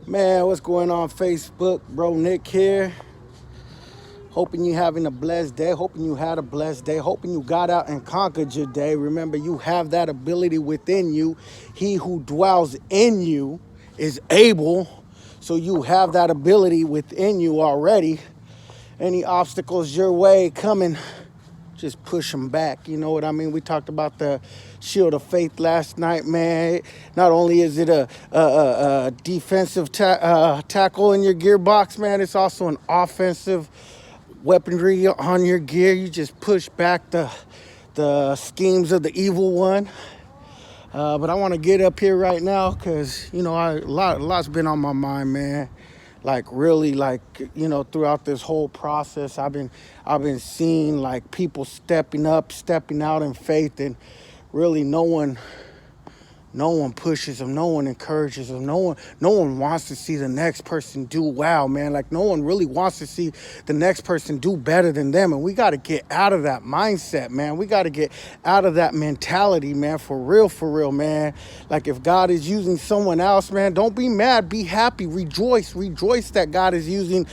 Man, what's going on Facebook? Bro Nick here. Hoping you having a blessed day. Hoping you had a blessed day. Hoping you got out and conquered your day. Remember, you have that ability within you. He who dwells in you is able. So you have that ability within you already. Any obstacles your way coming, just push them back. You know what I mean? We talked about the shield of faith last night, man. Not only is it a defensive tackle in your gearbox, man, it's also an offensive weaponry on your gear. You just push back the schemes of the evil one. But I want to get up here right now because, you know, a lot's been on my mind, man. Like really, like, you know, throughout this whole process, I've been seeing like people stepping up, stepping out in faith, and really no one pushes them, no one encourages them, no one wants to see the next person do well, man. Like no one really wants to see the next person do better than them. And we got to get out of that mindset, man. We got to get out of that mentality, man, for real, man. Like if God is using someone else, man, don't be mad, be happy, rejoice that God is using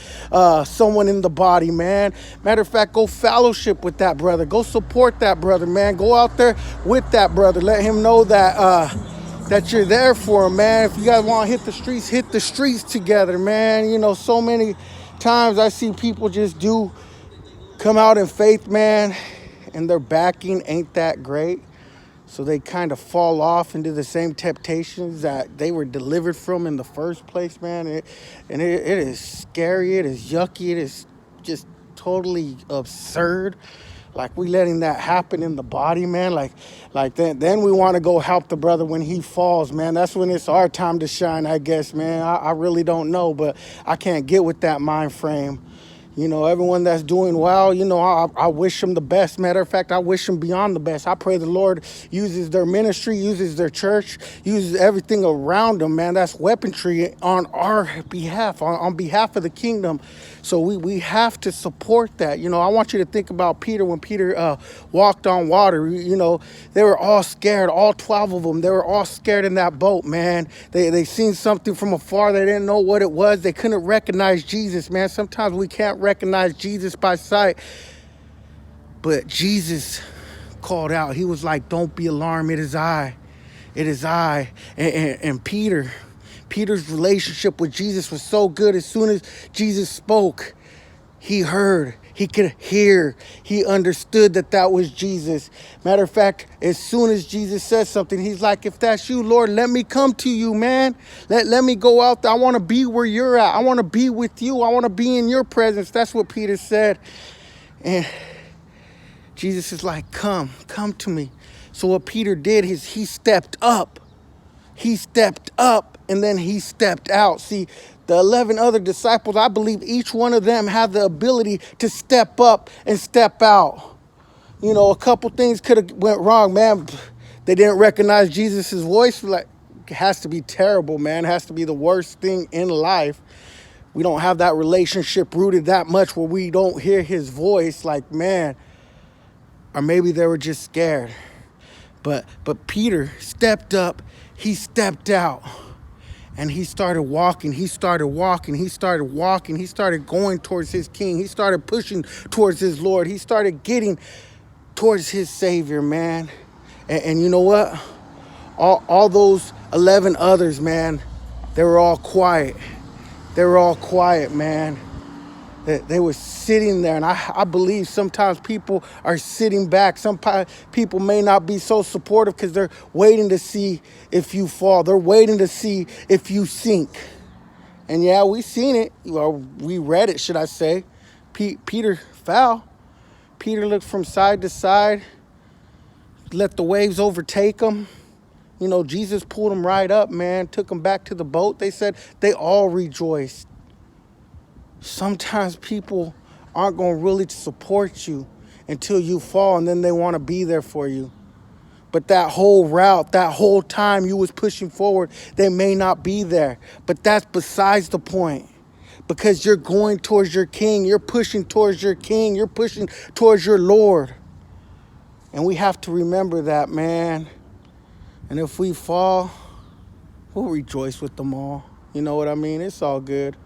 someone in the body, man. Matter of fact, go fellowship with that brother, go support that brother, man. Go out there with that brother, let him know that you're there for him, man. If you guys want to hit the streets together, man. You know, so many times I see people just come out in faith, man, and their backing ain't that great. So they kind of fall off into the same temptations that they were delivered from in the first place, man. It is scary. It is yucky. It is just totally absurd. Like we letting that happen in the body, man. Like then we want to go help the brother when he falls, man. That's when it's our time to shine, I guess, man. I really don't know, but I can't get with that mind frame. You know, everyone that's doing well, you know, I wish them the best. Matter of fact, I wish them beyond the best. I pray the Lord uses their ministry, uses their church, uses everything around them, man. That's weaponry on our behalf, on behalf of the kingdom. So we have to support that. You know, I want you to think about Peter when Peter walked on water. You know, they were all scared, all 12 of them. They were all scared in that boat, man. They seen something from afar. They didn't know what it was. They couldn't recognize Jesus, man. Sometimes we can't recognize Jesus by sight. But Jesus called out. He was like, don't be alarmed. It is I. It is I. And Peter's relationship with Jesus was so good. As soon as Jesus spoke, he heard, he could hear, he understood that was Jesus. Matter of fact, as soon as Jesus said something, he's like, if that's you, Lord, let me come to you, man. Let me go out there. I want to be where you're at. I want to be with you. I want to be in your presence. That's what Peter said. And Jesus is like, come to me. So what Peter did is he stepped up. He stepped up and then he stepped out. See, the 11 other disciples, I believe each one of them had the ability to step up and step out. You know, a couple things could have went wrong, man. They didn't recognize Jesus' voice. Like, it has to be terrible, man. It has to be the worst thing in life. We don't have that relationship rooted that much where we don't hear his voice. Like, man, or maybe they were just scared. But Peter stepped up. He stepped out and he started walking. He started going towards his king. He started pushing towards his Lord. He started getting towards his Savior, man. And you know what? All those 11 others, man, they were all quiet. They were all quiet, man. They were sitting there, and I believe sometimes people are sitting back. Some people may not be so supportive because they're waiting to see if you fall. They're waiting to see if you sink. And yeah, we seen it. Well, we read it, should I say. Peter fell. Peter looked from side to side, let the waves overtake him. You know, Jesus pulled him right up, man, took him back to the boat. They said they all rejoiced. Sometimes people aren't going to really support you until you fall, and then they want to be there for you. But that whole route, that whole time you was pushing forward, they may not be there. But that's besides the point, because you're going towards your king. You're pushing towards your king. You're pushing towards your Lord. And we have to remember that, man. And if we fall, we'll rejoice with them all. You know what I mean? It's all good.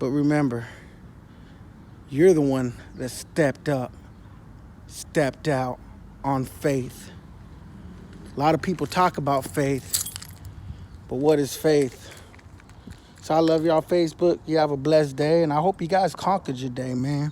But remember, you're the one that stepped up, stepped out on faith. A lot of people talk about faith, but what is faith? So I love y'all, Facebook. You have a blessed day, and I hope you guys conquered your day, man.